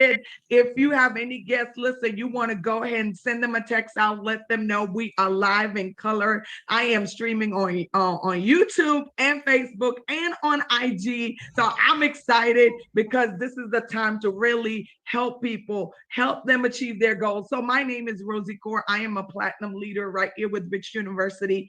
If you have any guests, listen, you want to go ahead and send them a text out, let them know we are live in color. I am streaming on YouTube and Facebook and on IG. So I'm excited because this is the time to really help people, help them achieve their goals. So my name is Rosie Core. I am a platinum leader right here with Rich University,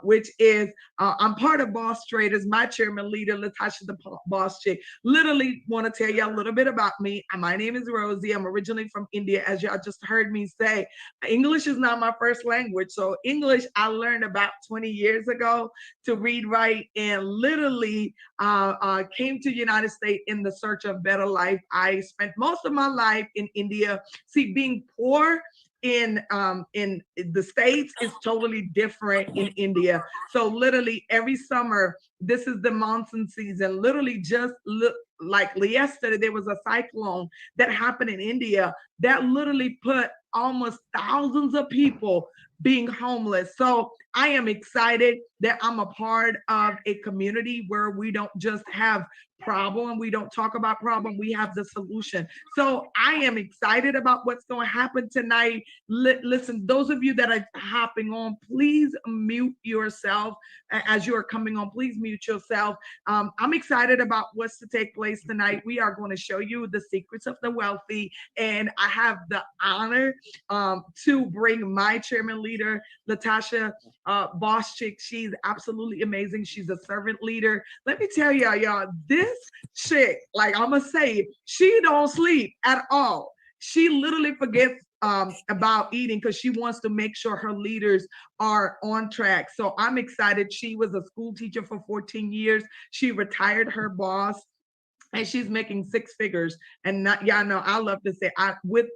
which is I'm part of Boss Traders. My chairman leader, Latasha the Boss Chick. Literally want to tell you a little bit about me. My name is Rosie. I'm originally from India, as y'all just heard me say. English is not my first language. So English I learned about 20 years ago to read, write, and literally came to the United States in the search of better life. I spent most of my life in India. See, being poor in the States is totally different in India. So literally every summer, this is the monsoon season. Literally just like yesterday, there was a cyclone that happened in India that literally put almost thousands of people being homeless. So I am excited that I'm a part of a community where we don't just have problem, we don't talk about problem, we have the solution. So I am excited about what's going to happen tonight. Listen, those of you that are hopping on, please mute yourself as you are coming on. Please mute yourself. I'm excited about what's to take place tonight. We are going to show you the secrets of the wealthy, and I have the honor to bring my chairman leader, Latasha Boss Chick. She's absolutely amazing. She's a servant leader. Let me tell y'all, this chick, like I'm gonna say, she don't sleep at all. She literally forgets about eating because she wants to make sure her leaders are on track. So I'm excited. She was a school teacher for 14 years. She retired her boss, and she's making six figures. And not, y'all know, I love to say, with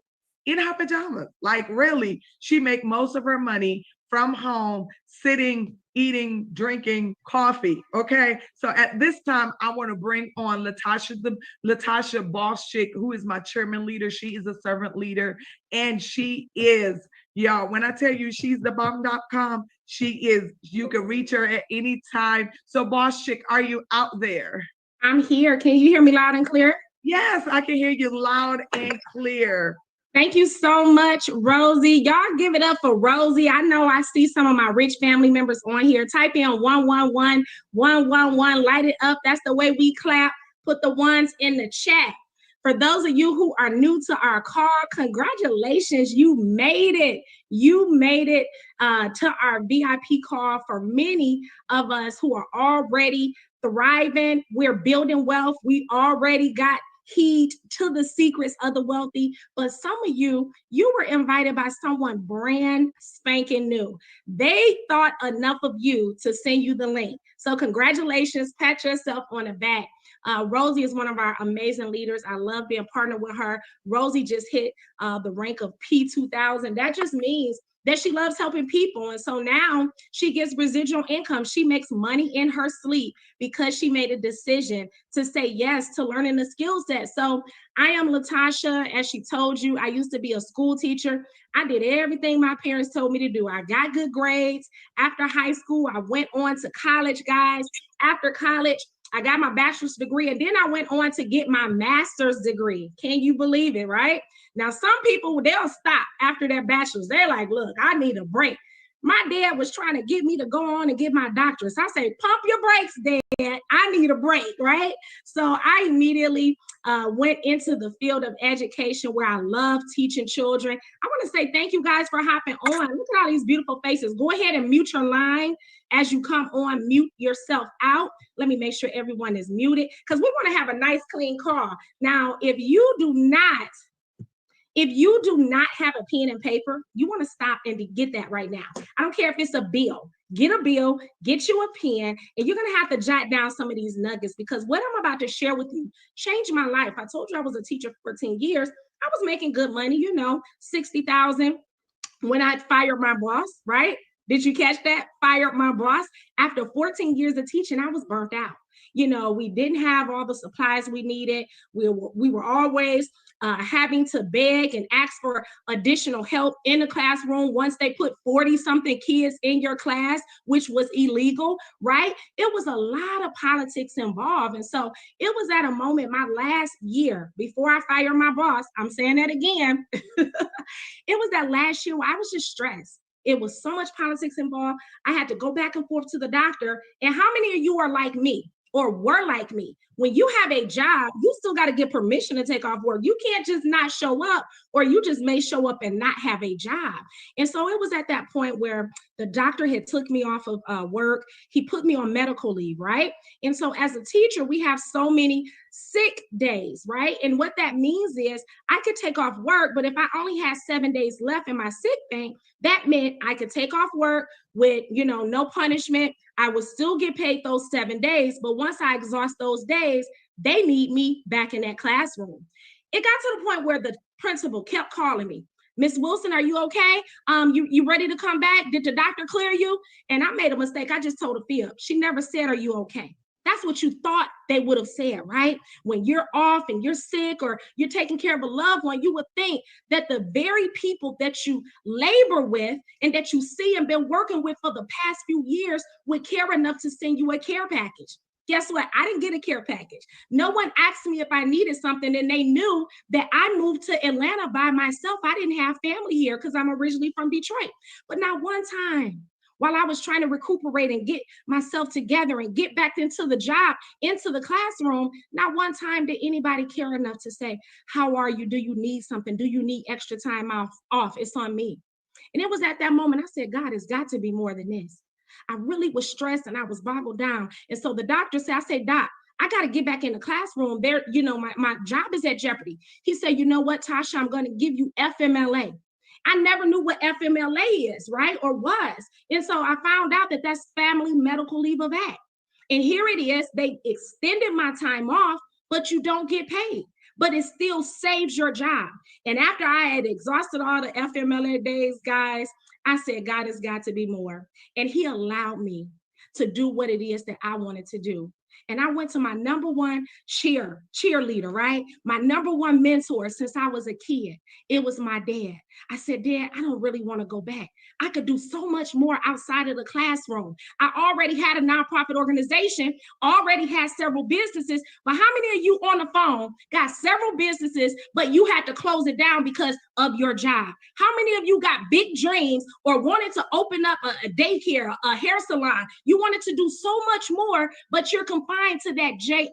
in her pajamas. Like really, she make most of her money from home, sitting, eating, drinking coffee. Okay. So at this time, I want to bring on Latasha Boss Chick, who is my chairman leader. She is a servant leader, and she is, y'all, when I tell you she's the bomb.com, she is, you can reach her at any time. So Boss Chick, are you out there? I'm here. Can you hear me loud and clear? Yes, I can hear you loud and clear. Thank you so much, Rosie. Y'all give it up for Rosie. I know I see some of my rich family members on here. Type in 111 111. Light it up. That's the way we clap. Put the ones in the chat. For those of you who are new to our call, congratulations. You made it. You made it to our VIP call. For many of us who are already thriving, we're building wealth. We already got heed to the secrets of the wealthy, but some of you were invited by someone brand spanking new. They thought enough of you to send you the link. So congratulations, pat yourself on the back. Rosie is one of our amazing leaders. I love being partnered with her. Rosie just hit the rank of P2000. That just means that she loves helping people. And so now she gets residual income. She makes money in her sleep because she made a decision to say yes to learning the skill set. So I am Latasha. As she told you, I used to be a school teacher. I did everything my parents told me to do. I got good grades. After high school, I went on to college, guys. After college, I got my bachelor's degree, and then I went on to get my master's degree. Can you believe it, right? Now, some people, they'll stop after their bachelor's. They're like, look, I need a break. My dad was trying to get me to go on and get my doctorate. So I say, pump your brakes, Dad. I need a break, right? So I immediately went into the field of education where I love teaching children. I want to say thank you guys for hopping on. Look at all these beautiful faces. Go ahead and mute your line as you come on. Mute yourself out. Let me make sure everyone is muted because we want to have a nice, clean call. Now, if you do not have a pen and paper, you want to stop and get that right now. I don't care if it's a bill. Get a bill, get you a pen, and you're going to have to jot down some of these nuggets because what I'm about to share with you changed my life. I told you I was a teacher for 14 years. I was making good money, $60,000 when I fired my boss, right? Did you catch that? Fired my boss. After 14 years of teaching, I was burnt out. We didn't have all the supplies we needed. We were always having to beg and ask for additional help in the classroom once they put 40 something kids in your class, which was illegal, right? It was a lot of politics involved. And so it was at a moment, my last year before I fired my boss, I'm saying that again, it was that last year where I was just stressed. It was so much politics involved. I had to go back and forth to the doctor. And how many of you are like me or were like me? When you have a job, you still got to get permission to take off work. You can't just not show up, or you just may show up and not have a job. And so it was at that point where the doctor had took me off of work. He put me on medical leave, right? And so as a teacher, we have so many sick days, right? And what that means is I could take off work, but if I only had 7 days left in my sick bank, that meant I could take off work with, no punishment. I would still get paid those 7 days, but once I exhaust those days, they need me back in that classroom. It got to the point where the principal kept calling me. Miss Wilson, are you okay? You ready to come back? Did the doctor clear you? And I made a mistake. I just told a fib. She never said, are you okay? That's what you thought they would have said, right? When you're off and you're sick or you're taking care of a loved one, you would think that the very people that you labor with and that you see and been working with for the past few years would care enough to send you a care package. Guess what? I didn't get a care package. No one asked me if I needed something, and they knew that I moved to Atlanta by myself. I didn't have family here because I'm originally from Detroit. But not one time, while I was trying to recuperate and get myself together and get back into the job, into the classroom, not one time did anybody care enough to say, how are you? Do you need something? Do you need extra time off? It's on me. And it was at that moment I said, God, it's got to be more than this. I really was stressed and I was boggled down. And so the doctor said, I said, Doc, I got to get back in the classroom. There, my job is at jeopardy. He said, you know what, Tasha, I'm going to give you FMLA. I never knew what FMLA is, right? Or was. And so I found out that that's Family Medical Leave of Act. And here it is. They extended my time off, but you don't get paid. But it still saves your job. And after I had exhausted all the FMLA days, guys, I said, God, has got to be more. And he allowed me to do what it is that I wanted to do. And I went to my number one cheerleader, right? My number one mentor since I was a kid. It was my dad. I said, Dad, I don't really want to go back. I could do so much more outside of the classroom. I already had a nonprofit organization, already had several businesses, but how many of you on the phone got several businesses, but you had to close it down because of your job? How many of you got big dreams or wanted to open up a daycare, a hair salon? You wanted to do so much more, but you're confined to that job.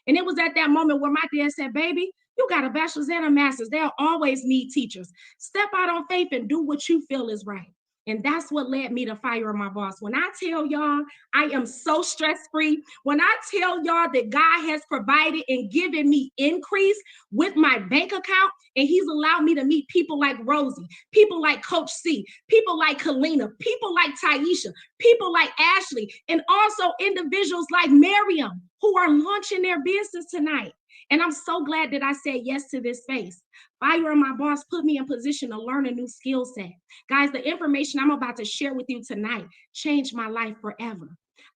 And it was at that moment where my dad said, baby, you got a bachelor's and a master's. They'll always need teachers. Step out on faith and do what you feel is right. And that's what led me to firing my boss. When I tell y'all, I am so stress-free. When I tell y'all that God has provided and given me increase with my bank account, and he's allowed me to meet people like Rosie, people like Coach C, people like Kalina, people like Taisha, people like Ashley, and also individuals like Miriam who are launching their business tonight. And I'm so glad that I said yes to this space. Firing my boss put me in position to learn a new skill set. Guys, the information I'm about to share with you tonight changed my life forever.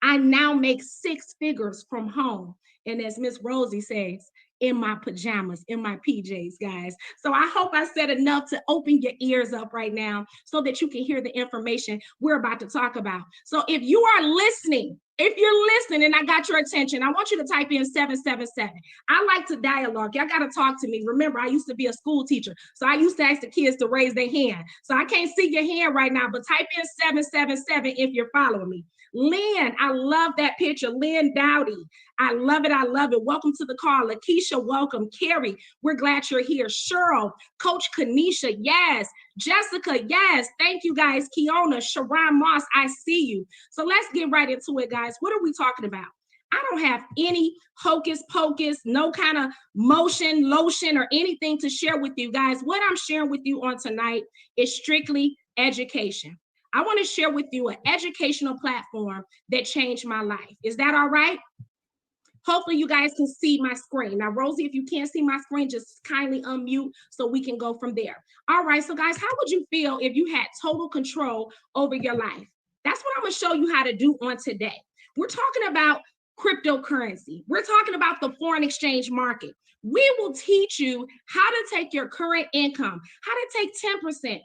I now make 6 figures from home. And as Miss Rosie says, in my pajamas, in my PJs, guys. So I hope I said enough to open your ears up right now so that you can hear the information we're about to talk about. So if you are listening, and I got your attention, I want you to type in 777. I like to dialogue. Y'all got to talk to me. Remember, I used to be a school teacher. So I used to ask the kids to raise their hand. So I can't see your hand right now, but type in 777 if you're following me. Lynn, I love that picture. Lynn Dowdy. I love it. I love it. Welcome to the call. Lakeisha, welcome. Carrie, we're glad you're here. Cheryl, Coach Kanisha, yes. Jessica, yes. Thank you, guys. Kiona, Sharon Moss, I see you. So let's get right into it, guys. What are we talking about? I don't have any hocus pocus, no kind of motion, lotion, or anything to share with you, guys. What I'm sharing with you on tonight is strictly education. I want to share with you an educational platform that changed my life. Is that all right? Hopefully you guys can see my screen. Now, Rosie, if you can't see my screen, just kindly unmute so we can go from there. All right, so guys, how would you feel if you had total control over your life? That's what I'm gonna show you how to do on today. We're talking about cryptocurrency. We're talking about the foreign exchange market. We will teach you how to take your current income, how to take 10%,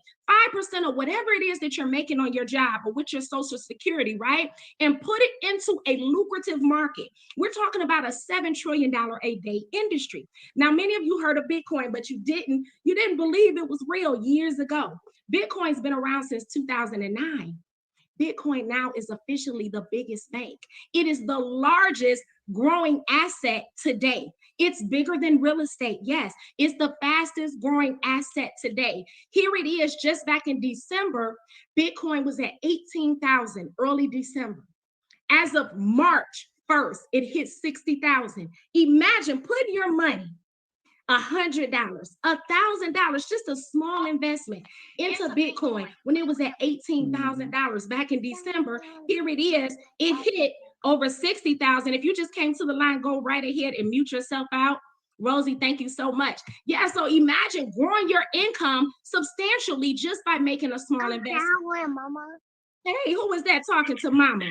5% or whatever it is that you're making on your job or with your social security, right? And put it into a lucrative market. We're talking about a $7 trillion a day industry. Now, many of you heard of Bitcoin, but you didn't believe it was real years ago. Bitcoin's been around since 2009. Bitcoin now is officially the biggest bank. It is the largest growing asset today. It's bigger than real estate. Yes, it's the fastest growing asset today. Here it is, just back in December, Bitcoin was at 18,000 early December. As of March 1st, it hit 60,000. Imagine putting your money, $100, $1,000, just a small investment into Bitcoin when it was at $18,000 back in December. Here it is, it hit over 60,000. If you just came to the line, go right ahead and mute yourself out. Rosie, thank you so much. Yeah, so imagine growing your income substantially just by making a small investment. Mama. Hey, who was that talking to mama?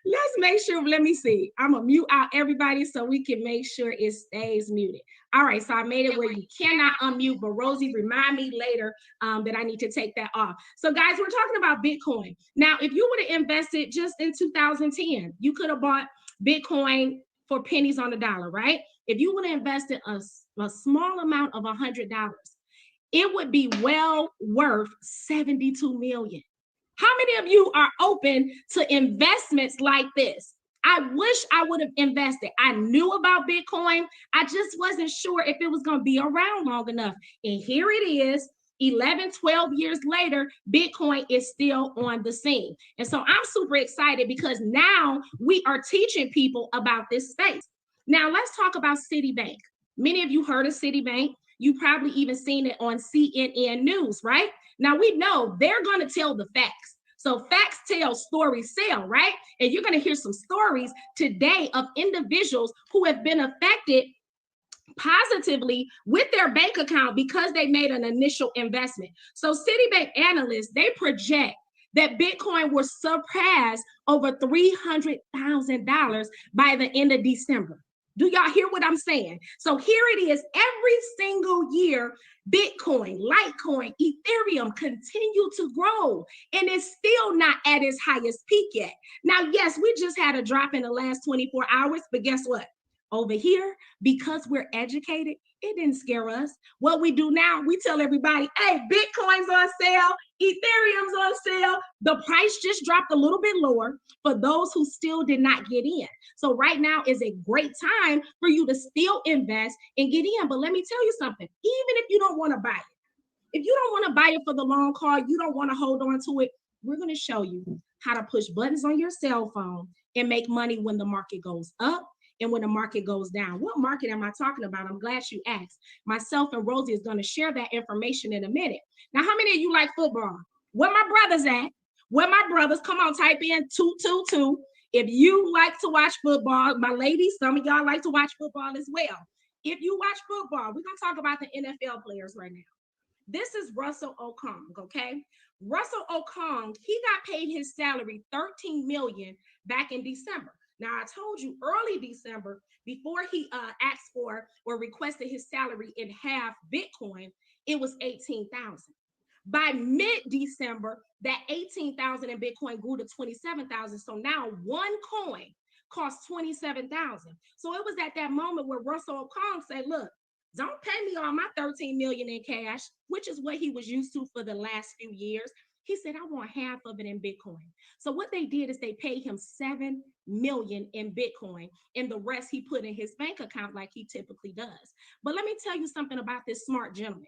Let's make sure, let me see. I'm gonna mute out everybody so we can make sure it stays muted. All right, so I made it where you cannot unmute, but Rosie, remind me later that I need to take that off. So guys, we're talking about Bitcoin. Now, if you would have invested just in 2010, you could have bought Bitcoin for pennies on the dollar, right? If you would have invested a small amount of $100, it would be well worth 72 million. How many of you are open to investments like this? I wish I would have invested. I knew about Bitcoin. I just wasn't sure if it was going to be around long enough. And here it is, 11, 12 years later, Bitcoin is still on the scene. And so I'm super excited because now we are teaching people about this space. Now let's talk about Citibank. Many of you heard of Citibank. You probably even seen it on CNN News, right? Now we know they're going to tell the facts. So facts tell, stories sell, right? And you're going to hear some stories today of individuals who have been affected positively with their bank account because they made an initial investment. So Citibank analysts, they project that Bitcoin will surpass over $300,000 by the end of December. Do y'all hear what I'm saying? So here it is, every single year, Bitcoin, Litecoin, Ethereum continue to grow, and it's still not at its highest peak yet. Now, yes, we just had a drop in the last 24 hours, but guess what? Over here, because we're educated, it didn't scare us. What we do now, we tell everybody, hey, Bitcoin's on sale, Ethereum's on sale. The price just dropped a little bit lower for those who still did not get in. So right now is a great time for you to still invest and get in. But let me tell you something, even if you don't want to buy it, if you don't want to buy it for the long haul, you don't want to hold on to it, we're going to show you how to push buttons on your cell phone and make money when the market goes up and when the market goes down. What market am I talking about? I'm glad you asked. Myself and Rosie is going to share that information in a minute. Now, how many of you like football? Where my brothers at? Where my brothers? Come on, type in 222. If you like to watch football, my ladies, some of y'all like to watch football as well. If you watch football, we're going to talk about the NFL players right now. This is Russell Okung, okay? Russell Okung, he got paid his salary $13 million back in December. Now, I told you early December, before he asked for or requested his salary in half Bitcoin, it was 18,000. By mid-December, that 18,000 in Bitcoin grew to 27,000. So now one coin costs 27,000. So it was at that moment where Russell Okung said, look, don't pay me all my 13 million in cash, which is what he was used to for the last few years. He said, I want half of it in Bitcoin. So what they did is they paid him 7 million in Bitcoin, and the rest he put in his bank account like he typically does. But let me tell you something about this smart gentleman.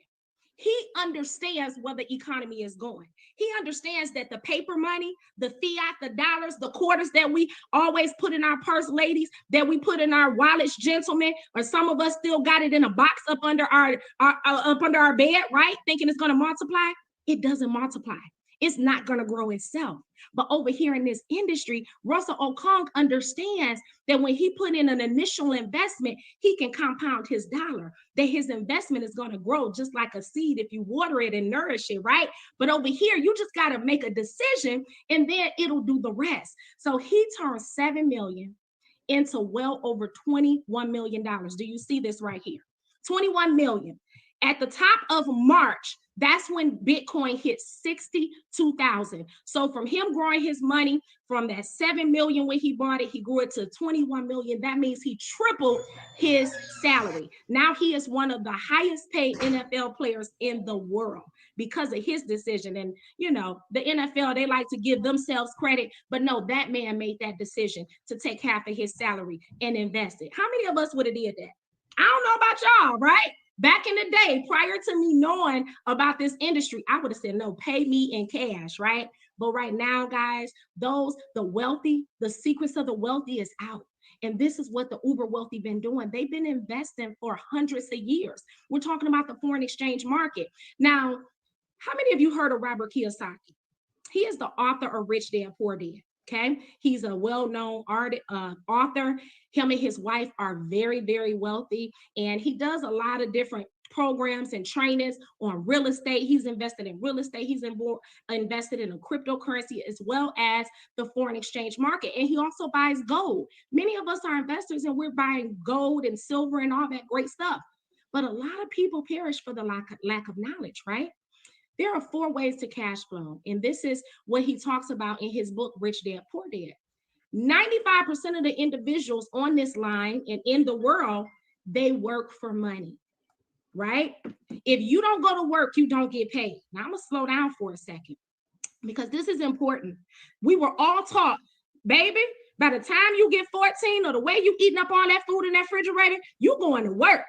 He understands where the economy is going. He understands that the paper money, the fiat, the dollars, the quarters that we always put in our purse, ladies, that we put in our wallets, gentlemen, or some of us still got it in a box up under our bed, right? Thinking it's going to multiply. It doesn't multiply. it's not going to grow itself. But over here in this industry, Russell Okong understands that when he put in an initial investment, he can compound his dollar, that his investment is going to grow just like a seed if you water it and nourish it, right? But over here, you just got to make a decision and then it'll do the rest. So he turned 7 million into well over $21 million. Do you see this right here? 21 million. At the top of March, that's when Bitcoin hit 62,000. So from him growing his money from that 7 million when he bought it, he grew it to 21 million. That means he tripled his salary. Now he is one of the highest paid NFL players in the world because of his decision. And, you know, the NFL, they like to give themselves credit, but no, that man made that decision to take half of his salary and invest it. How many of us would have did that? I don't know about y'all, right? Back in the day, prior to me knowing about this industry, I would have said, no, pay me in cash, right? But right now, guys, the wealthy, the secrets of the wealthy is out. And this is what the uber wealthy been doing. They've been investing for hundreds of years. We're talking about the foreign exchange market. Now, how many of you heard of Robert Kiyosaki? He is the author of Rich Dad, Poor Dad. Okay, he's a well-known author. Him and his wife are very, very wealthy, and he does a lot of different programs and trainings on real estate. He's invested in real estate. He's invested in a cryptocurrency as well as the foreign exchange market, and he also buys gold. Many of us are investors, and we're buying gold and silver and all that great stuff. But a lot of people perish for the lack of knowledge, right? There are 4 ways to cash flow. And this is what he talks about in his book, Rich Dad, Poor Dad. 95% of the individuals on this line and in the world, they work for money, right? If you don't go to work, you don't get paid. Now I'm gonna slow down for a second because this is important. We were all taught, baby, by the time you get 14 or the way you eating up all that food in that refrigerator, you going to work.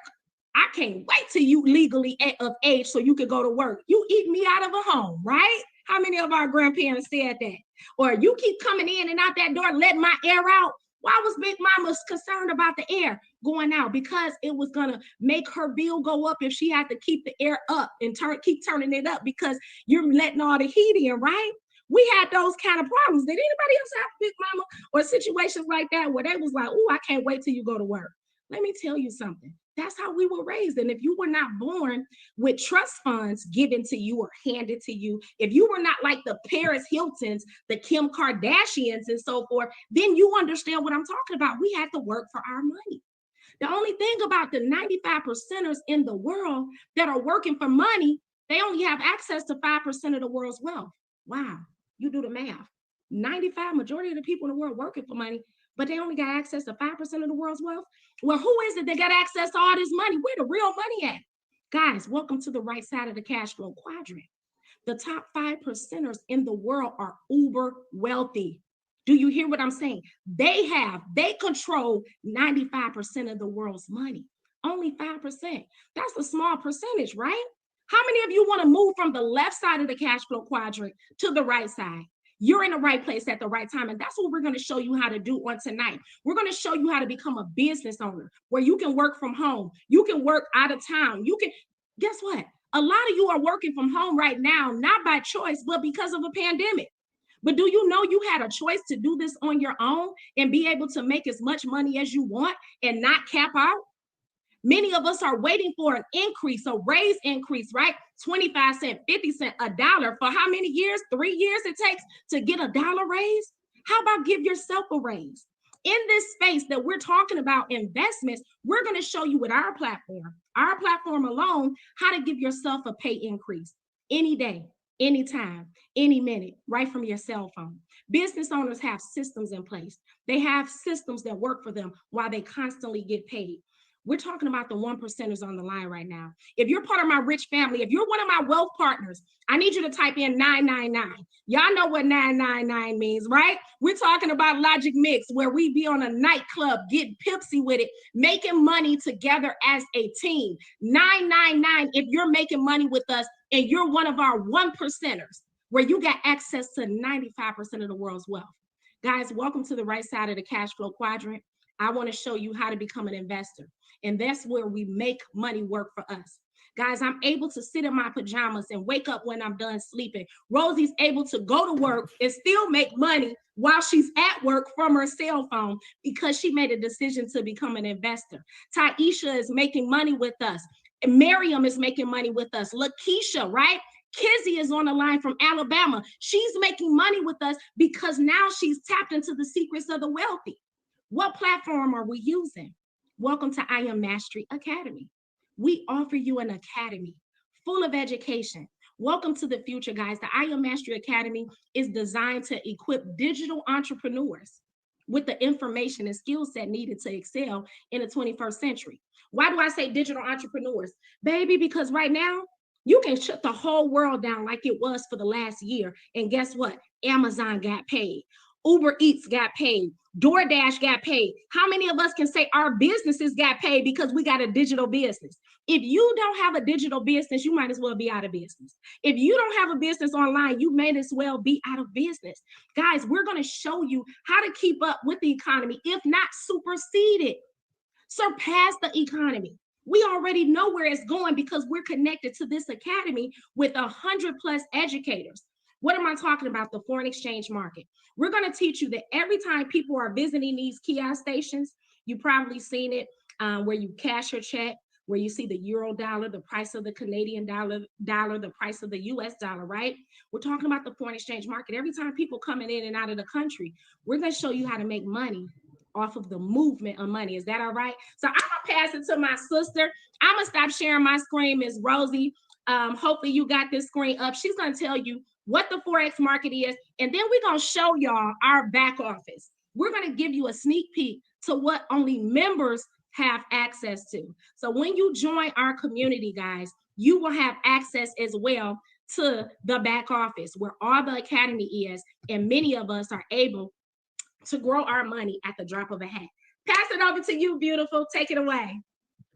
I can't wait till you legally of age so you can go to work. You eat me out of a home, right? How many of our grandparents said that? Or you keep coming in and out that door, letting my air out. Why was Big Mama concerned about the air going out? Because it was going to make her bill go up if she had to keep the air up and keep turning it up because you're letting all the heat in, right? We had those kind of problems. Did anybody else have Big Mama or situations like that where they was like, oh, I can't wait till you go to work? Let me tell you something. That's how we were raised. And if you were not born with trust funds given to you or handed to you, if you were not like the Paris Hiltons, the Kim Kardashians and so forth, then you understand what I'm talking about. We had to work for our money. The only thing about the 95%ers in the world that are working for money, they only have access to 5% of the world's wealth. Wow, you do the math. 95, majority of the people in the world working for money, but they only got access to 5% of the world's wealth. Well, who is it that got access to all this money? Where the real money at? Guys, welcome to the right side of the cash flow quadrant. The top 5%ers in the world are uber wealthy. Do you hear what I'm saying? They control 95% of the world's money. Only 5%. That's a small percentage, right? How many of you want to move from the left side of the cash flow quadrant to the right side? You're in the right place at the right time. And that's what we're going to show you how to do on tonight. We're going to show you how to become a business owner where you can work from home. You can work out of town. You can, guess what? A lot of you are working from home right now, not by choice, but because of a pandemic. But do you know you had a choice to do this on your own and be able to make as much money as you want and not cap out? Many of us are waiting for an increase, a raise increase, right? 25 cents, 50 cents, $1 for how many years? 3 years it takes to get $1 raise? How about give yourself a raise? In this space that we're talking about investments, we're going to show you with our platform alone, how to give yourself a pay increase any day, anytime, any minute, right from your cell phone. Business owners have systems in place. They have systems that work for them while they constantly get paid. We're talking about the 1%ers on the line right now. If you're part of my rich family, if you're one of my wealth partners, I need you to type in 999. Y'all know what 999 means, right? We're talking about Logic Mix, where we be on a nightclub, getting pipsy with it, making money together as a team. 999 if you're making money with us and you're one of our 1%ers, where you got access to 95% of the world's wealth. Guys, welcome to the right side of the cash flow quadrant. I want to show you how to become an investor. And that's where we make money work for us. Guys, I'm able to sit in my pajamas and wake up when I'm done sleeping. Rosie's able to go to work and still make money while she's at work from her cell phone because she made a decision to become an investor. Taisha is making money with us. Miriam is making money with us. Lakeisha, right? Kizzy is on the line from Alabama. She's making money with us because now she's tapped into the secrets of the wealthy. What platform are we using? Welcome to I Am Mastery Academy. We offer you an academy full of education. Welcome to the future, guys. The I Am Mastery Academy is designed to equip digital entrepreneurs with the information and skill set needed to excel in the 21st century. Why do I say digital entrepreneurs? Baby, because right now, you can shut the whole world down like it was for the last year. And guess what? Amazon got paid. Uber Eats got paid. DoorDash got paid. How many of us can say our businesses got paid because we got a digital business? If you don't have a digital business, you might as well be out of business. If you don't have a business online, you may as well be out of business. Guys, we're going to show you how to keep up with the economy, if not supersede it, surpass the economy. We already know where it's going because we're connected to this academy with 100 plus educators. What am I talking about? The foreign exchange market. We're going to teach you that every time people are visiting these kiosk stations, you've probably seen it where you cash your check, where you see the euro dollar, the price of the Canadian dollar, the price of the US dollar, right? We're talking about the foreign exchange market. Every time people coming in and out of the country, we're going to show you how to make money off of the movement of money. Is that all right? So I'm gonna pass it to my sister. I'm gonna stop sharing my screen, Miss Rosie. Hopefully you got this screen up. She's gonna tell you what the Forex market is, and then we're gonna show y'all our back office. We're gonna give you a sneak peek to what only members have access to. So when you join our community, guys, you will have access as well to the back office where all the academy is, and many of us are able to grow our money at the drop of a hat. Pass it over to you, beautiful. Take it away.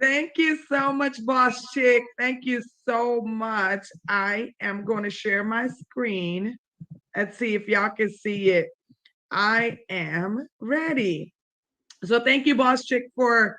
Thank you so much, Boss Chick. Thank you so much. I am going to share my screen. Let's see if y'all can see it. I am ready. So thank you, Boss Chick, for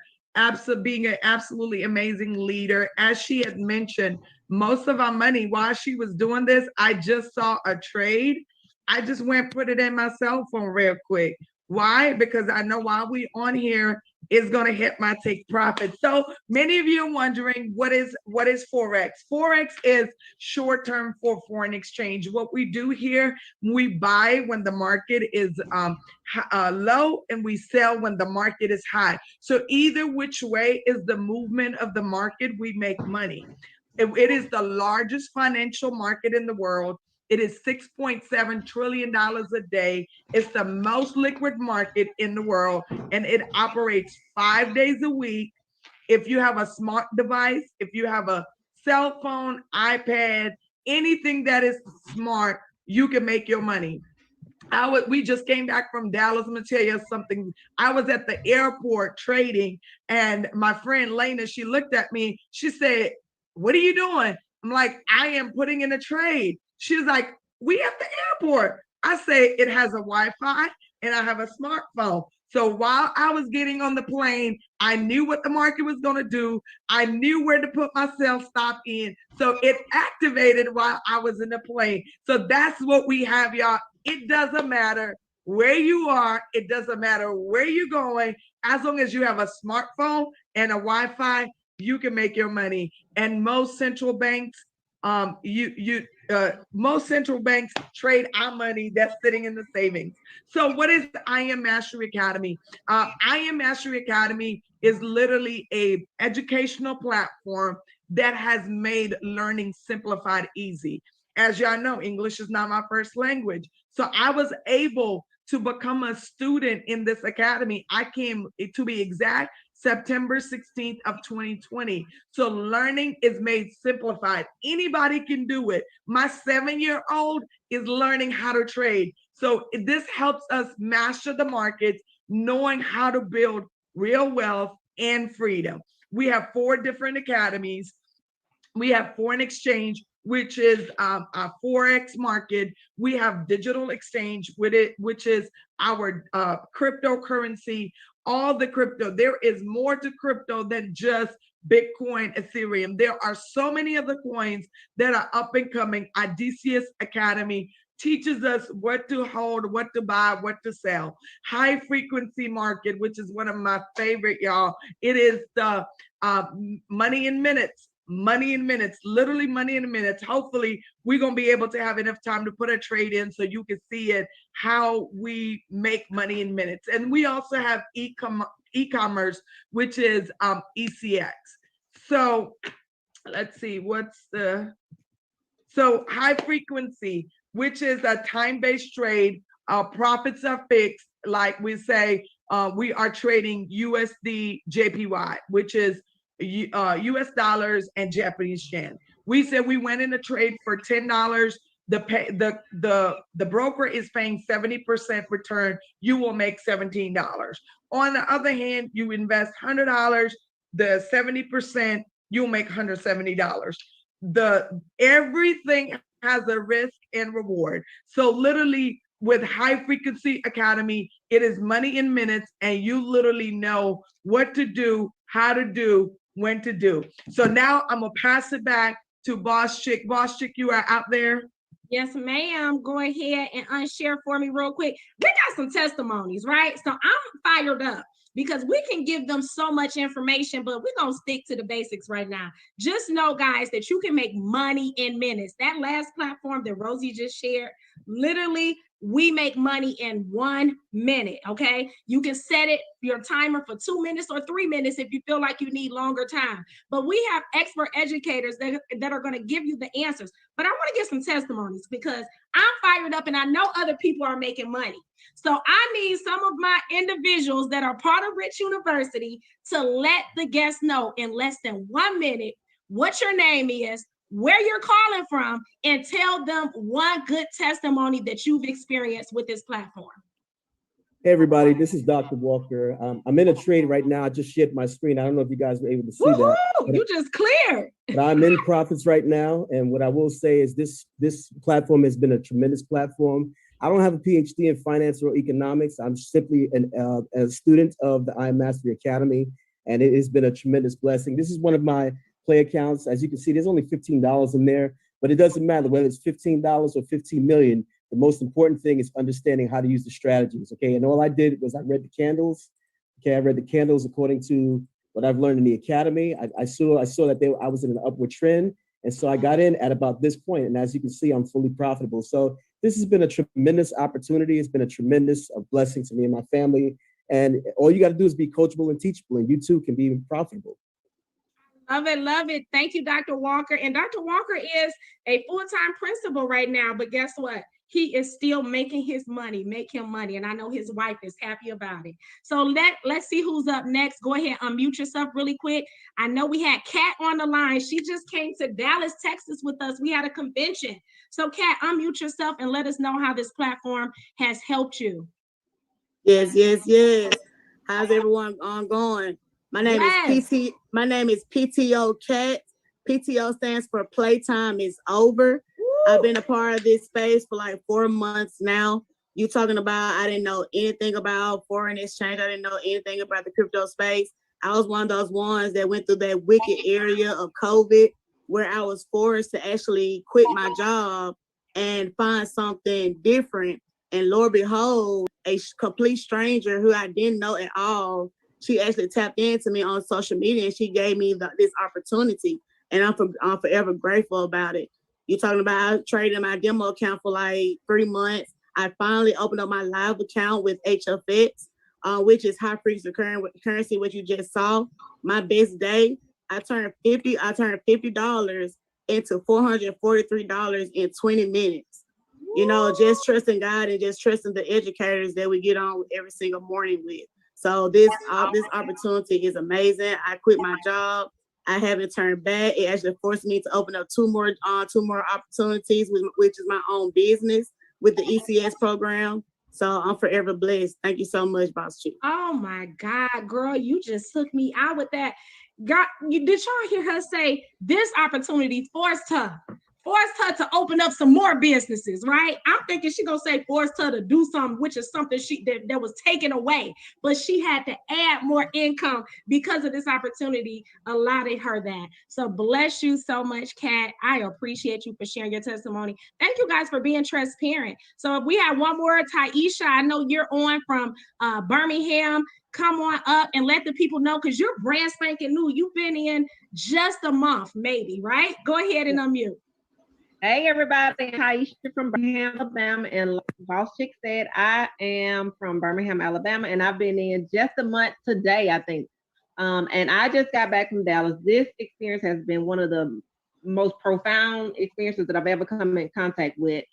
being an absolutely amazing leader. As she had mentioned, most of our money, while she was doing this, I just saw a trade. I just went put it in my cell phone real quick. Why? Because I know while we on here, it's going to hit my take profit. So many of you are wondering what is Forex? Forex is short term for foreign exchange. What we do here, we buy when the market is low and we sell when the market is high. So either which way is the movement of the market, we make money. It is the largest financial market in the world. It is $6.7 trillion a day. It's the most liquid market in the world, and it operates 5 days a week. If you have a smart device, if you have a cell phone, iPad, anything that is smart, you can make your money. We just came back from Dallas. I'm gonna tell you something. I was at the airport trading, and my friend Lena, she looked at me. She said, "What are you doing?" I'm like, "I am putting in a trade." She's like, "We at the airport." I say, "It has a Wi-Fi and I have a smartphone." So while I was getting on the plane, I knew what the market was going to do. I knew where to put my sell stop in. So it activated while I was in the plane. So that's what we have, y'all. It doesn't matter where you are. It doesn't matter where you're going. As long as you have a smartphone and a Wi-Fi, you can make your money. And most central banks, most central banks trade our money that's sitting in the savings. So what is the I Am Mastery Academy? I Am Mastery Academy is literally a educational platform that has made learning simplified easy. As y'all know, English is not my first language. So I was able to become a student in this academy. I came, to be exact, September 16th of 2020. So learning is made simplified. Anybody can do it. My 7-year-old is learning how to trade. So this helps us master the markets, knowing how to build real wealth and freedom. We have 4 different academies. We have foreign exchange, which is our Forex market. We have digital exchange with it, which is our cryptocurrency, all the crypto. There is more to crypto than just Bitcoin, Ethereum. There are so many other coins that are up and coming. Odysseus Academy teaches us what to hold, what to buy, what to sell. High frequency market, which is one of my favorite, y'all. It is the money in minutes. Money in minutes, literally money in minutes. Hopefully, we're going to be able to have enough time to put a trade in so you can see it, how we make money in minutes. And we also have e-commerce, which is ECX. So let's see, so high frequency, which is a time-based trade. Profits are fixed. Like we say, we are trading USD JPY, which is US dollars and Japanese yen. We said we went in a trade for $10. The broker is paying 70% return. You will make $17. On the other hand, you invest $100, the 70%, you'll make $170. Everything has a risk and reward. So literally with High Frequency Academy, it is money in minutes, and you literally know what to do, how to do, when to do. So now I'm gonna pass it back to Boss Chick. Boss Chick, you are out there. Yes, ma'am. Go ahead and unshare for me real quick. We got some testimonies, right? So I'm fired up because we can give them so much information, but we're going to stick to the basics right now. Just know, guys, that you can make money in minutes. That last platform that Rosie just shared, literally, we make money in 1 minute, okay? You can set it, your timer for 2 minutes or 3 minutes if you feel like you need longer time. But we have expert educators that are going to give you the answers. But I want to get some testimonies because I'm fired up and I know other people are making money. So I need some of my individuals that are part of Rich University to let the guests know in less than 1 minute what your name is, where you're calling from, and tell them one good testimony that you've experienced with this platform. Hey everybody, this is Dr. Walker. I'm in a trade right now. I just shared my screen. I don't know if you guys were able to see that. You just cleared. But I'm in profits right now. And what I will say is this platform has been a tremendous platform. I don't have a PhD in finance or economics. I'm simply a student of the I Mastery Academy, and it has been a tremendous blessing. This is one of my play accounts. As you can see, there's only $15 in there, but it doesn't matter whether it's $15 or 15 million. The most important thing is understanding how to use the strategies. Okay. And all I did was I read the candles. Okay. I read the candles according to what I've learned in the academy. I saw that I was in an upward trend. And so I got in at about this point. And as you can see, I'm fully profitable. So this has been a tremendous opportunity. It's been a tremendous blessing to me and my family. And all you got to do is be coachable and teachable, and you too can be profitable. Love it, love it. Thank you, Dr. Walker. And Dr. Walker is a full-time principal right now, but guess what? He is still making his money, make him money. And I know his wife is happy about it. So let's see who's up next. Go ahead, unmute yourself really quick. I know we had Kat on the line. She just came to Dallas, Texas with us. We had a convention. So Kat, unmute yourself and let us know how this platform has helped you. Yes. How's everyone going? My name is PTO Cat. PTO stands for Playtime is Over. Woo! I've been a part of this space for like 4 months now. You talking about I didn't know anything about foreign exchange. I didn't know anything about the crypto space. I was one of those ones that went through that wicked area of COVID where I was forced to actually quit my job and find something different. And Lord behold, a complete stranger who I didn't know at all, she actually tapped into me on social media and she gave me this opportunity. And I'm forever grateful about it. You're talking about I traded my demo account for like 3 months. I finally opened up my live account with HFX, which is high frequency currency, what you just saw. My best day, I turned $50 into $443 in 20 minutes. You know, just trusting God and just trusting the educators that we get on every single morning with. So this opportunity is amazing. I quit my job. I haven't turned back. It actually forced me to open up two more opportunities, which is my own business with the ECS program. So I'm forever blessed. Thank you so much, Boss Chief. Oh my God, girl, you just took me out with that. God, did y'all hear her say this opportunity forced her forced her to open up some more businesses, right? I'm thinking she gonna say forced her to do something, which is something that was taken away, but she had to add more income because of this opportunity allotted her that. So bless you so much, Kat. I appreciate you for sharing your testimony. Thank you guys for being transparent. So if we have one more, Taisha, I know you're on from Birmingham. Come on up and let the people know, because you're brand spanking new. You've been in just a month, maybe, right? Go ahead and unmute. Hey, everybody. Taisha from Birmingham, Alabama. And like Boss Chick said, I am from Birmingham, Alabama, and I've been in just a month today, I think. And I just got back from Dallas. This experience has been one of the most profound experiences that I've ever come in contact with.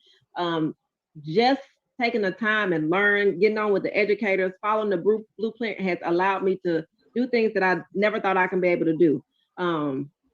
Just taking the time and learn, getting on with the educators, following the blueprint has allowed me to do things that I never thought I could be able to do. I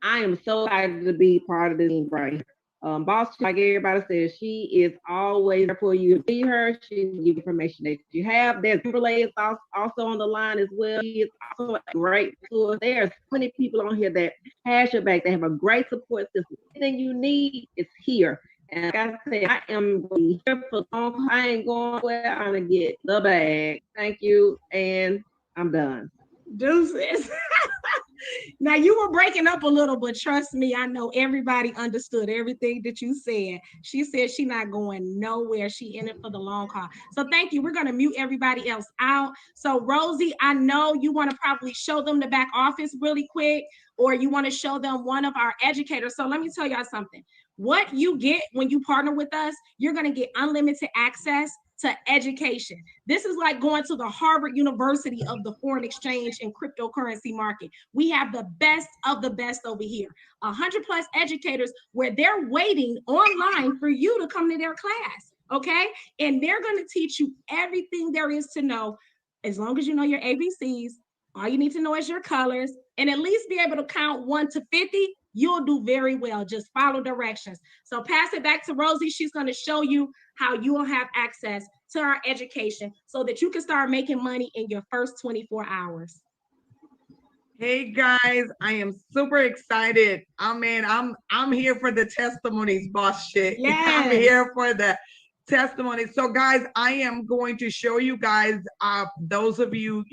am so excited to be part of this team right here. Boss, like everybody says, she is always there for you. Be her. She will give you information that you have. There's Timberlake is also on the line as well. He is also a great source. There are so many people on here that has your back. They have a great support system. Anything you need is here. And like I said, I am here for long. I ain't going where I'm gonna get the bag. Thank you, and I'm done. Deuces. Now you were breaking up a little, but trust me, I know everybody understood everything that you said. She said she's not going nowhere. She in it for the long haul. So thank you. We're going to mute everybody else out. So Rosie, I know you want to probably show them the back office really quick, or you want to show them one of our educators. So let me tell y'all something. What you get when you partner with us, you're going to get unlimited access to education. This is like going to the Harvard University of the foreign exchange and cryptocurrency market. We have the best of the best over here. 100+ educators where they're waiting online for you to come to their class, okay? And they're going to teach you everything there is to know. As long as you know your ABCs, all you need to know is your colors, and at least be able to count 1 to 50. You'll do very well. Just follow directions. So pass it back to Rosie. She's going to show you how you will have access to our education so that you can start making money in your first 24 hours. Hey guys, I am super excited. I mean, I'm here for the testimonies, Boss Chick. Yes. I'm here for the testimonies. So guys, I am going to show you guys, those of you,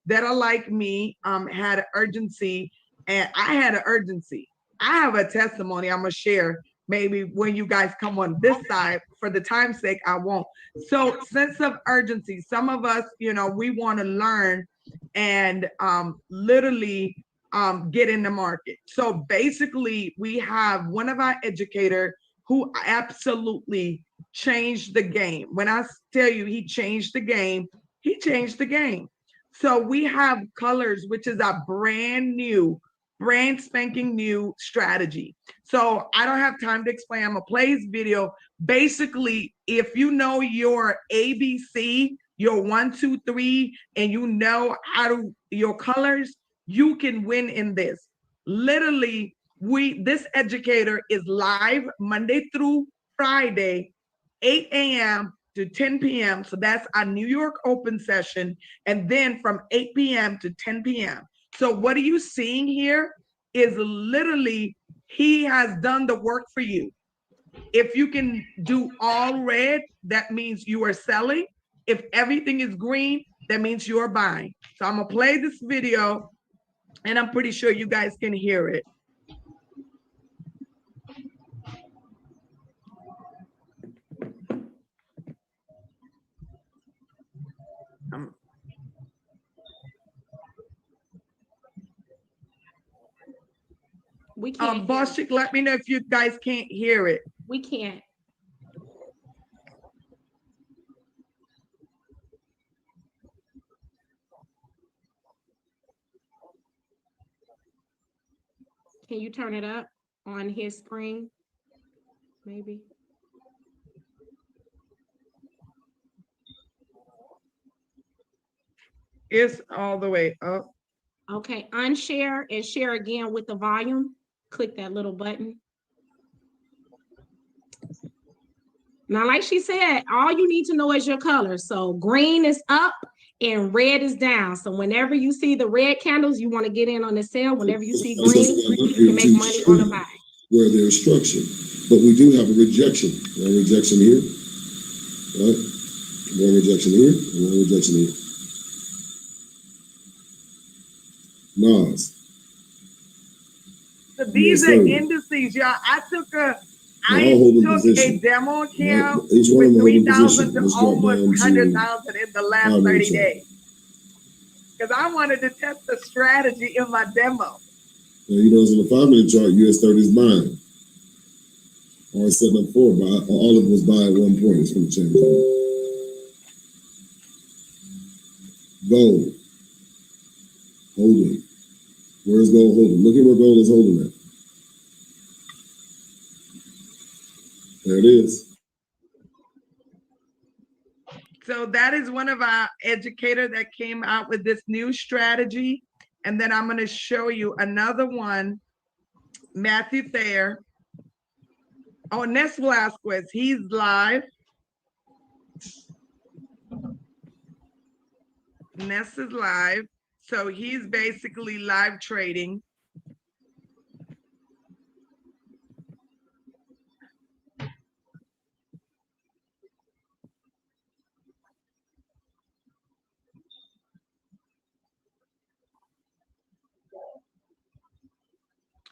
that are like me, had an urgency. And I had an urgency. I have a testimony I'm going to share maybe when you guys come on this side. For the time's sake, I won't. So sense of urgency. Some of us, we want to learn and literally get in the market. So basically, we have one of our educators who absolutely changed the game. When I tell you he changed the game, he changed the game. So we have Colors, which is a brand spanking new strategy. So I don't have time to explain. I'm gonna play his video. Basically, if you know your ABC, your 1, 2, 3, and you know your colors, you can win in this. Literally, this educator is live Monday through Friday, 8 a.m. to 10 p.m. So that's a New York open session. And then from 8 p.m. to 10 p.m. So what are you seeing here is literally he has done the work for you. If you can do all red, that means you are selling. If everything is green, that means you are buying. So I'm gonna play this video and I'm pretty sure you guys can hear it. We can't. Boss Chick, let me know if you guys can't hear it. We can't. Can you turn it up on his screen? Maybe. It's all the way up. Okay, unshare and share again with the volume. Click that little button. Now, like she said, all you need to know is your color. So green is up and red is down. So whenever you see the red candles, you want to get in on the sale. Whenever you see green, you can make money on the buy. Where there's structure. But we do have a rejection. One rejection here, right? One rejection here, and one rejection here. Nas. So these are indices, y'all. I took a demo account with 3,000 to almost 100,000 in the last 30 days. Because I wanted to test the strategy in my demo. Now, you know, it's in the 5-minute chart, US 30 is buying. Or 7-4, buy, all of it was buy at one point. It's going to change. Gold. Holding. Where's gold holding? Look at where gold is holding at. There it is. So that is one of our educators that came out with this new strategy. And then I'm going to show you another one, Matthew Thayer. Oh, Ness Velasquez, he's live. Ness is live. So he's basically live trading.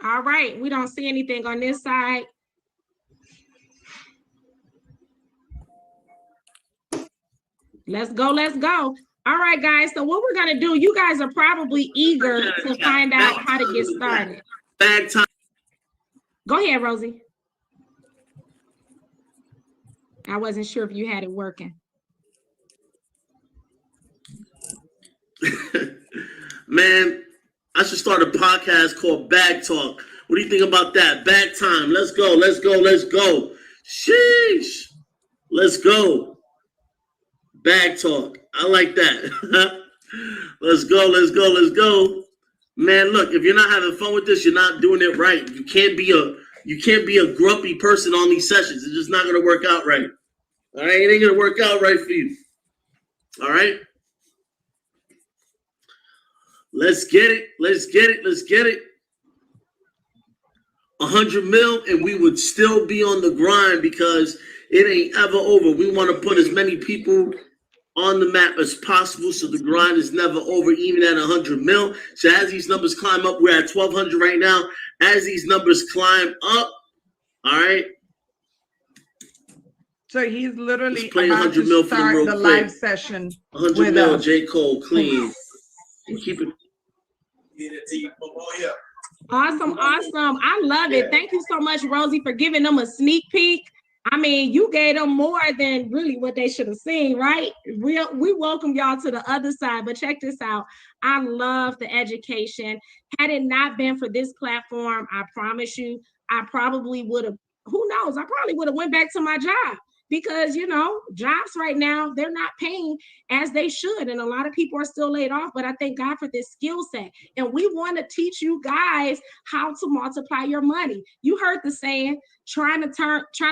All right, we don't see anything on this side. Let's go, let's go. All right, guys, so what we're gonna do, you guys are probably eager to find out how to get started. Bag time. Go ahead, Rosie. I wasn't sure if you had it working. Man, I should start a podcast called Bag Talk. What do you think about that? Bag time. Let's go, let's go, let's go. Sheesh. Let's go. Bag Talk. I like that. Let's go, let's go, let's go. Man, look, if you're not having fun with this, you're not doing it right. You can't be a grumpy person on these sessions. It's just not gonna work out right. All right, it ain't gonna work out right for you. All right. Let's get it. Let's get it. Let's get it. 100 mil, and we would still be on the grind because it ain't ever over. We want to put as many people on the map as possible, so the grind is never over, even at 100 mil. So as these numbers climb up, we're at 1,200 right now. As these numbers climb up, all right. So he's literally about to start the live session 100 with mil, us. J. Cole, clean. And keep it. Awesome, awesome. I love it. Thank you so much, Rosie, for giving them a sneak peek. I mean, you gave them more than really what they should have seen, right? We welcome y'all to the other side, but check this out. I love the education. Had it not been for this platform, I promise you, I probably would have, who knows? I probably would have went back to my job because, you know, jobs right now, they're not paying as they should. And a lot of people are still laid off, but I thank God for this skill set. And we want to teach you guys how to multiply your money. You heard the saying, trying to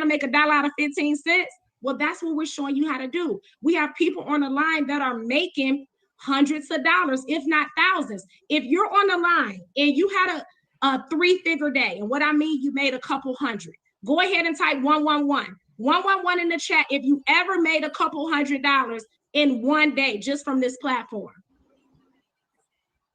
make $1 out of 15 cents. Well, that's what we're showing you how to do. We have people on the line that are making hundreds of dollars, if not thousands. If you're on the line and you had a 3-figure day, and what I mean, you made a couple hundred, go ahead and type 111. 111 in the chat if you ever made a couple $100 in one day just from this platform.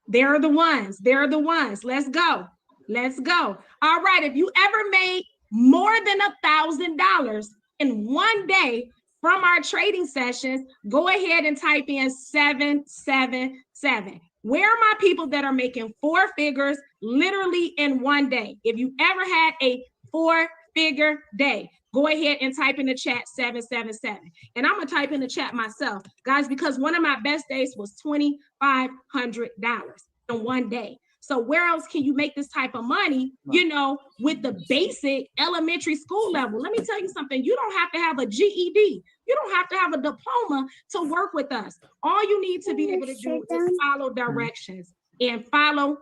There are the ones. There are the ones. Let's go. Let's go. All right. If you ever made more than $1,000 in one day from our trading sessions, go ahead and type in 777. Where are my people that are making 4 figures literally in one day? If you ever had a 4-figure day, go ahead and type in the chat 777. And I'm going to type in the chat myself, guys, because one of my best days was $2,500 in one day. So where else can you make this type of money, you know, with the basic elementary school level? Let me tell you something. You don't have to have a GED. You don't have to have a diploma to work with us. All you need to be able to do is follow directions and follow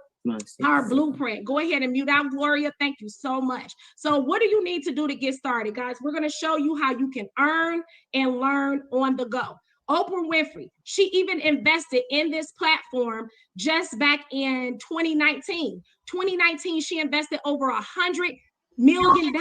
our blueprint. Go ahead and mute out, Gloria. Thank you so much. So what do you need to do to get started, guys? We're going to show you how you can earn and learn on the go. Oprah Winfrey, she even invested in this platform just back in 2019. 2019, she invested over $100 million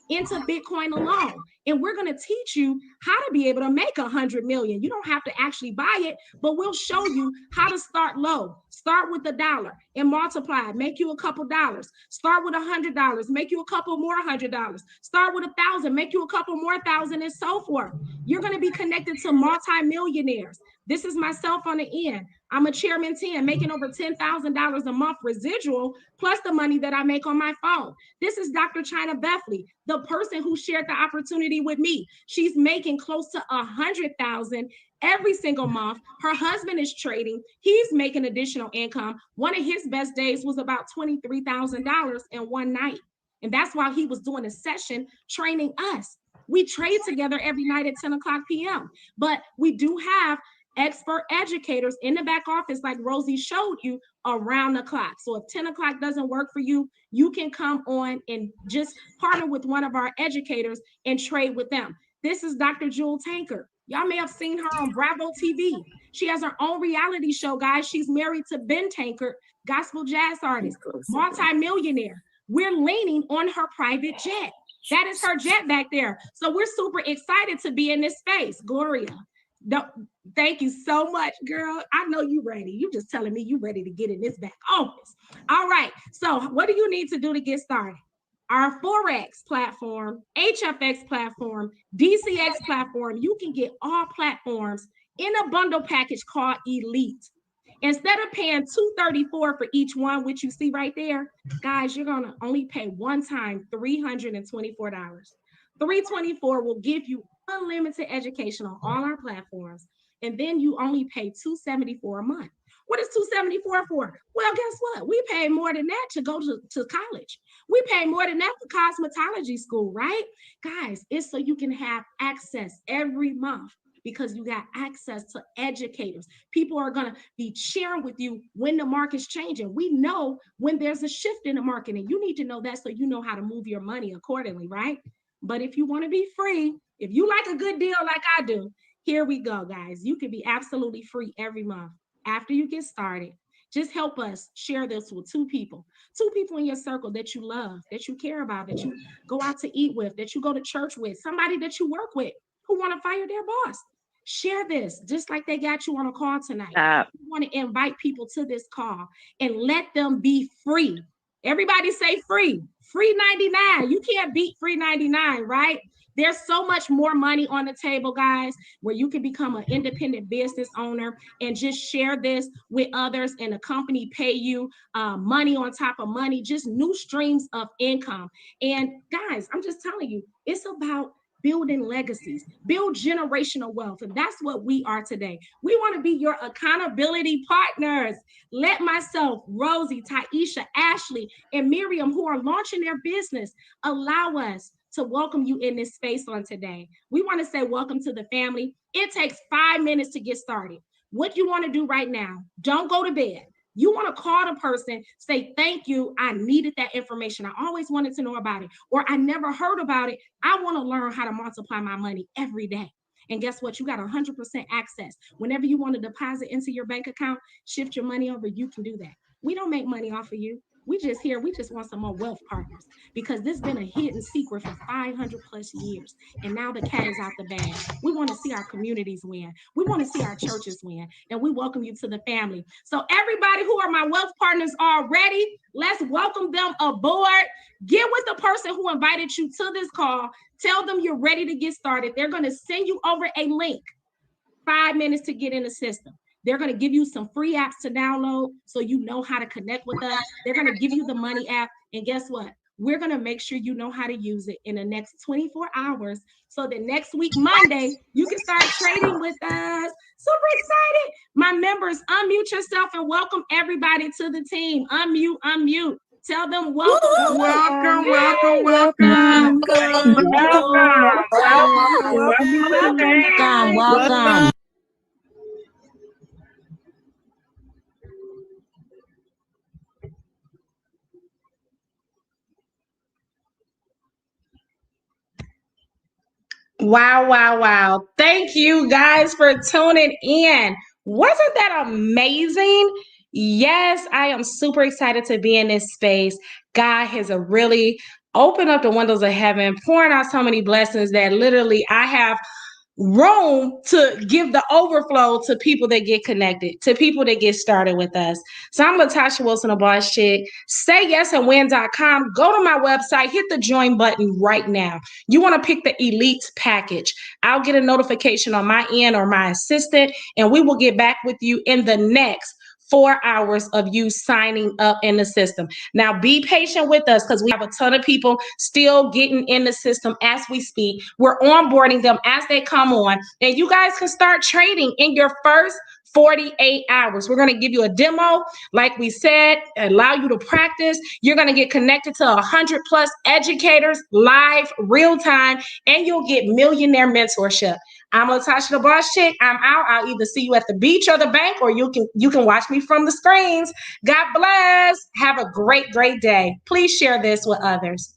into Bitcoin alone. And we're going to teach you how to be able to make 100 million. You don't have to actually buy it, but we'll show you how to start low. Start with $1 and multiply it, make you a couple dollars. Start with $100, make you a couple more $100. Start with 1,000, make you a couple more 1,000, and so forth. You're going to be connected to multi-millionaires. This is myself on the end. I'm a chairman 10, making over $10,000 a month residual, plus the money that I make on my phone. This is Dr. China Beffley, the person who shared the opportunity with me. She's making close to 100,000 every single month. Her husband is trading. He's making additional income. One of his best days was about $23,000 in one night. And that's while he was doing a session training us. We trade together every night at 10 o'clock p.m. But we do have expert educators in the back office, like Rosie showed you, around the clock. So if 10 o'clock doesn't work for you, you can come on and just partner with one of our educators and trade with them. This is Dr. Jewel Tanker. Y'all may have seen her on Bravo TV. She has her own reality show, guys. She's married to Ben Tankard, gospel jazz artist, multi-millionaire. We're leaning on her private jet. That is her jet back there. So we're super excited to be in this space. Gloria, thank you so much, girl. I know you ready. You just telling me you ready to get in this back office. All right. So what do you need to do to get started? Our Forex platform, HFX platform, DCX platform, you can get all platforms in a bundle package called Elite. Instead of paying $234 for each one, which you see right there, guys, you're going to only pay one time $324. $324 will give you unlimited education on all our platforms. And then you only pay $274 a month. What is $274 for? Well, guess what? We pay more than that to go to college. We pay more than that for cosmetology school, right? Guys, it's so you can have access every month, because you got access to educators. People are going to be sharing with you when the market's changing. We know when there's a shift in the market, and you need to know that so you know how to move your money accordingly, right? But if you want to be free, if you like a good deal like I do, here we go, guys. You can be absolutely free every month. After you get started, just help us share this with two people in your circle that you love, that you care about, that you go out to eat with, that you go to church with, somebody that you work with who want to fire their boss. Share this, just like they got you on a call tonight. You want to invite people to this call and let them be free. Everybody say free. Free 99. You can't beat free 99, right? There's so much more money on the table, guys, where you can become an independent business owner and just share this with others, and a company pay you money on top of money, just new streams of income. And guys, I'm just telling you, it's about building legacies, build generational wealth. And that's what we are today. We want to be your accountability partners. Let myself, Rosie, Taisha, Ashley, and Miriam, who are launching their business, allow us to welcome you in this space on today. We want to say welcome to the family. It takes 5 minutes to get started. What you want to do right now, don't go to bed. You want to call the person, say, thank you, I needed that information. I always wanted to know about it, or I never heard about it. I want to learn how to multiply my money every day. And guess what? You got 100% access. Whenever you want to deposit into your bank account, shift your money over, you can do that. We don't make money off of you. We just want some more wealth partners, because this has been a hidden secret for 500 plus years. And now the cat is out the bag. We want to see our communities win. We want to see our churches win. And we welcome you to the family. So everybody who are my wealth partners already, let's welcome them aboard. Get with the person who invited you to this call. Tell them you're ready to get started. They're going to send you over a link. 5 minutes to get in the system. They're going to give you some free apps to download so you know how to connect with us. They're going to give you the money app. And guess what? We're going to make sure you know how to use it in the next 24 hours so that next week, Monday, you can start trading with us. Super excited. My members, unmute yourself and welcome everybody to the team. Unmute. Tell them welcome. Welcome. Wow. Thank you guys for tuning in. Wasn't that amazing? Yes, I am super excited to be in this space. God has really open up the windows of heaven, pouring out so many blessings that literally I have room to give the overflow to people that get connected, to people that get started with us. So I'm Latasha Wilson, a boss chick. SayYesAndWin.com. Go to my website, hit the join button right now. You want to pick the Elites package. I'll get a notification on my end or my assistant, and we will get back with you in the next 4 hours of you signing up in the system. Now, be patient with us because we have a ton of people still getting in the system as we speak. We're onboarding them as they come on, and you guys can start trading in your first 48 hours. We're going to give you a demo, like we said, allow you to practice. You're going to get connected to 100 plus educators live, real time, and you'll get millionaire mentorship. I'm Latasha the Boss Chick. I'm out. I'll either see you at the beach or the bank, or you can watch me from the screens. God bless. Have a great, great day. Please share this with others.